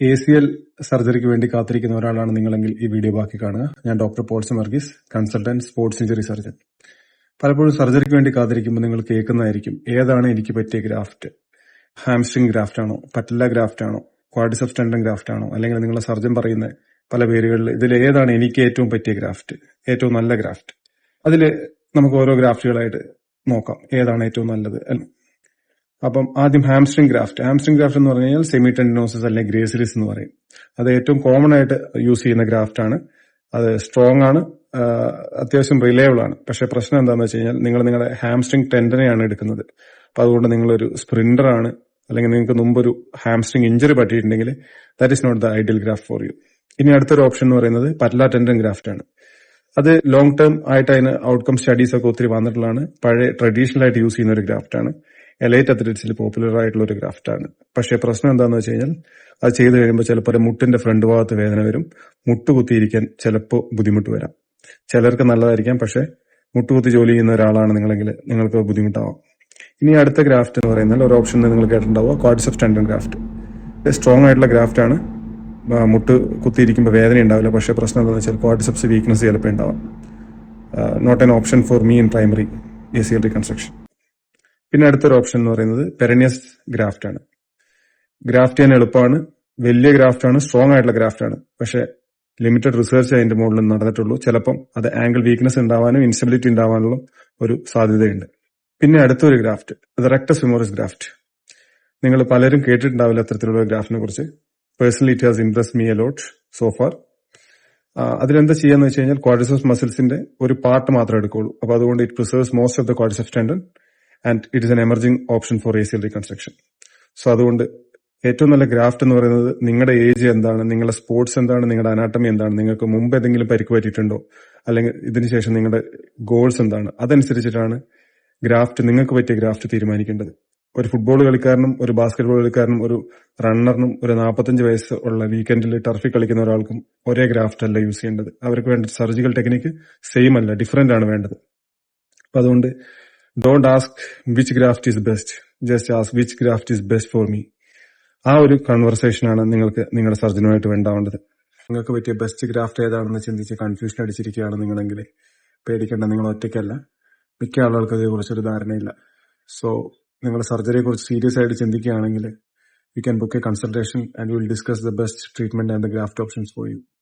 ACL സർജറിക്ക് വേണ്ടി കാത്തിരിക്കുന്ന ഒരാളാണ് നിങ്ങളെങ്കിൽ ഈ വീഡിയോ ബാക്കി കാണുക. ഞാൻ doctor Paulson Varghese, consultant sports injury surgeon. പലപ്പോഴും സർജറിക്ക് വേണ്ടി കാത്തിരിക്കുമ്പോൾ നിങ്ങൾ കേൾക്കുന്നതായിരിക്കും, ഏതാണ് എനിക്ക് പറ്റിയ ഗ്രാഫ്റ്റ്? ഹാംസ്ട്രിങ് ഗ്രാഫ്റ്റ് ആണോ, പറ്റല്ല ഗ്രാഫ്റ്റ് ആണോ, ക്വാഡ്രിസെപ്സ് ടെൻഡൻ ഗ്രാഫ്റ്റ് ആണോ, അല്ലെങ്കിൽ നിങ്ങളെ സർജൻ പറയുന്ന പല പേരുകളിൽ ഇതിൽ ഏതാണ് എനിക്ക് ഏറ്റവും പറ്റിയ ഗ്രാഫ്റ്റ്, ഏറ്റവും നല്ല ഗ്രാഫ്റ്റ്? അതിൽ നമുക്ക് ഓരോ ഗ്രാഫ്റ്റുകളായിട്ട് നോക്കാം, ഏതാണ് ഏറ്റവും നല്ലത് എന്ന്. അപ്പം ആദ്യം ഹാംസ്ട്രിങ് ഗ്രാഫ്റ്റ് എന്ന് പറഞ്ഞു കഴിഞ്ഞാൽ സെമി ടെൻഡിനോസിസ് അല്ലെങ്കിൽ ഗ്രേസിലിസ് എന്ന് പറയും. അത് ഏറ്റവും കോമൺ ആയിട്ട് യൂസ് ചെയ്യുന്ന ഗ്രാഫ്റ്റ് ആണ്. അത് സ്ട്രോങ് ആണ്, അത്യാവശ്യം റിലയബിൾ ആണ്. പക്ഷെ പ്രശ്നം എന്താണെന്ന് വെച്ച് കഴിഞ്ഞാൽ നിങ്ങൾ നിങ്ങളുടെ ഹാംസ്ട്രിങ് ടെൻഡനെയാണ് എടുക്കുന്നത്. അപ്പൊ അതുകൊണ്ട് നിങ്ങളൊരു സ്പ്രിന്റർ ആണ്, അല്ലെങ്കിൽ നിങ്ങൾക്ക് മുമ്പൊരു ഹാംസ്ട്രിങ് ഇഞ്ചറി പറ്റിയിട്ടുണ്ടെങ്കിൽ that is not the ideal graft for you. ഇനി അടുത്തൊരു ഓപ്ഷൻ എന്ന് പറയുന്നത് പറ്റല ടെൻഡൻ ഗ്രാഫ്റ്റ് ആണ്. അത് ലോങ് ടേം ആയിട്ട് അതിന് ഔട്ട്കം സ്റ്റഡീസ് ഒക്കെ ഒത്തിരി വന്നിട്ടുള്ളതാണ്. പഴയ ട്രഡീഷണൽ ആയിട്ട് യൂസ് ചെയ്യുന്ന ഒരു ഗ്രാഫ്റ്റ് ആണ്. എലൈറ്റ് അത്ലറ്റ്സിൽ പോപ്പുലർ ആയിട്ടുള്ള ഒരു ഗ്രാഫ്റ്റ് ആണ്. പക്ഷേ പ്രശ്നം എന്താണെന്ന് വെച്ച് കഴിഞ്ഞാൽ അത് ചെയ്ത് കഴിയുമ്പോൾ ചിലപ്പോൾ മുട്ടിന്റെ ഫ്രണ്ട് ഭാഗത്ത് വേദന വരും, മുട്ടുകുത്തിയിരിക്കാൻ ചിലപ്പോൾ ബുദ്ധിമുട്ട് വരാം. ചിലർക്ക് നല്ലതായിരിക്കാം, പക്ഷെ മുട്ടുകുത്തി ജോലി ചെയ്യുന്ന ഒരാളാണ് നിങ്ങളെങ്കിൽ നിങ്ങൾക്ക് ബുദ്ധിമുട്ടാവാം. ഇനി അടുത്ത ഗ്രാഫ്റ്റ് എന്ന് പറയുന്നത് ഒരു ഓപ്ഷൻ നിങ്ങൾ കേട്ടിട്ടുണ്ടാവുക, ക്വാഡ്രിസെപ്സ് ടെൻഡൻ ഗ്രാഫ്റ്റ്. സ്ട്രോങ് ആയിട്ടുള്ള ഗ്രാഫ്റ്റ് ആണ്. മുട്ട് കുത്തിയിരിക്കുമ്പോൾ വേദന ഉണ്ടാവില്ല, പക്ഷേ പ്രശ്നം എന്താണെന്ന് വെച്ചാൽ ക്വാഡ്രിസെപ്സ് വീക്ക്നസ് ചിലപ്പോൾ ഉണ്ടാവാം. Not an option for me in primary ACL reconstruction. പിന്നെ അടുത്തൊരു ഓപ്ഷൻ എന്ന് പറയുന്നത് പെരനിയസ് ഗ്രാഫ്റ്റ് ആണ്. ഗ്രാഫ്റ്റ് ചെയ്യാൻ എളുപ്പമാണ്, വലിയ ഗ്രാഫ്റ്റ് ആണ്, സ്ട്രോങ് ആയിട്ടുള്ള ഗ്രാഫ്റ്റ് ആണ്. പക്ഷെ ലിമിറ്റഡ് റിസർച്ച് അതിന്റെ മുകളിൽ നടന്നിട്ടുള്ളൂ. ചിലപ്പം അത് ആംഗിൾ വീക്ക്നസ് ഉണ്ടാവാനും ഇൻസ്റ്റബിലിറ്റി ഉണ്ടാവാനുള്ള ഒരു സാധ്യതയുണ്ട്. പിന്നെ അടുത്തൊരു ഗ്രാഫ്റ്റ്, അത് റെക്ടസ് ഫെമോറിസ് ഗ്രാഫ്റ്റ്. നിങ്ങൾ പലരും കേട്ടിട്ടുണ്ടാവില്ല അത്തരത്തിലുള്ള ഗ്രാഫിനെ കുറിച്ച്. Personally it has impressed me a lot so far. അതിലെന്താ ചെയ്യാന്ന് വെച്ച് കഴിഞ്ഞാൽ ക്വാഡ്രിസെപ്സ് മസിൽസിന്റെ ഒരു പാർട്ട് മാത്രമേ എടുക്കുള്ളൂ. അപ്പൊ അതുകൊണ്ട് it preserves most of the quadriceps tendon and it is an emerging option for ACL reconstruction. So അതുകൊണ്ട് ഏറ്റവും നല്ല ഗ്രാഫ്റ്റ് എന്ന് പറയുന്നത് നിങ്ങളുടെ ഏജ് എന്താണ്, നിങ്ങളുടെ സ്പോർട്സ് എന്താണ്, നിങ്ങളുടെ അനാട്ടമി എന്താണ്, നിങ്ങൾക്ക് മുമ്പ് എന്തെങ്കിലും പരിക്ക് പറ്റിയിട്ടുണ്ടോ, അല്ലെങ്കിൽ ഇതിനുശേഷം നിങ്ങളുടെ ഗോൾസ് എന്താണ്, അതനുസരിച്ചിട്ടാണ് ഗ്രാഫ്റ്റ്, നിങ്ങൾക്ക് പറ്റിയ ഗ്രാഫ്റ്റ് തീരുമാനിക്കേണ്ടത്. ഒരു ഫുട്ബോൾ കളിക്കാരനും ഒരു ബാസ്കറ്റ്ബോൾ കളിക്കാരനും ഒരു റണ്ണറിനും ഒരു 45 വയസ്സ് ഉള്ള വീക്കെൻഡിൽ ടർഫിൽ കളിക്കുന്ന ഒരാൾക്കും ഒരേ ഗ്രാഫ്റ്റ് അല്ല യൂസ് ചെയ്യേണ്ടത്. അവർക്ക് വേണ്ട സർജിക്കൽ ടെക്നിക്ക് സെയിം അല്ല, ഡിഫറെന്റ് ആണ് വേണ്ടത്. അപ്പൊ അതുകൊണ്ട് don't ask which graft is best, just ask which graft is best for me. ആ ഒരു കൺവെർസേഷൻ ആണ് നിങ്ങൾക്ക് നിങ്ങളുടെ സർജനുമായിട്ട് വേണ്ടാവേണ്ടത്. നിങ്ങൾക്ക് പറ്റിയ ബെസ്റ്റ് ഗ്രാഫ്റ്റ് ഏതാണെന്ന് ചിന്തിച്ച് കൺഫ്യൂഷൻ അടിച്ചിരിക്കുകയാണ് നിങ്ങളെങ്കിൽ പേടിക്കേണ്ട, നിങ്ങൾ ഒറ്റയ്ക്കല്ല. മിക്ക ആളുകൾക്ക് അതേക്കുറിച്ചൊരു ധാരണയില്ല. സോ നിങ്ങൾ സർജറിയെ കുറിച്ച് സീരിയസ് ആയിട്ട് ചിന്തിക്കുകയാണെങ്കിൽ you can book a consultation and will discuss the best treatment and the graft options for U.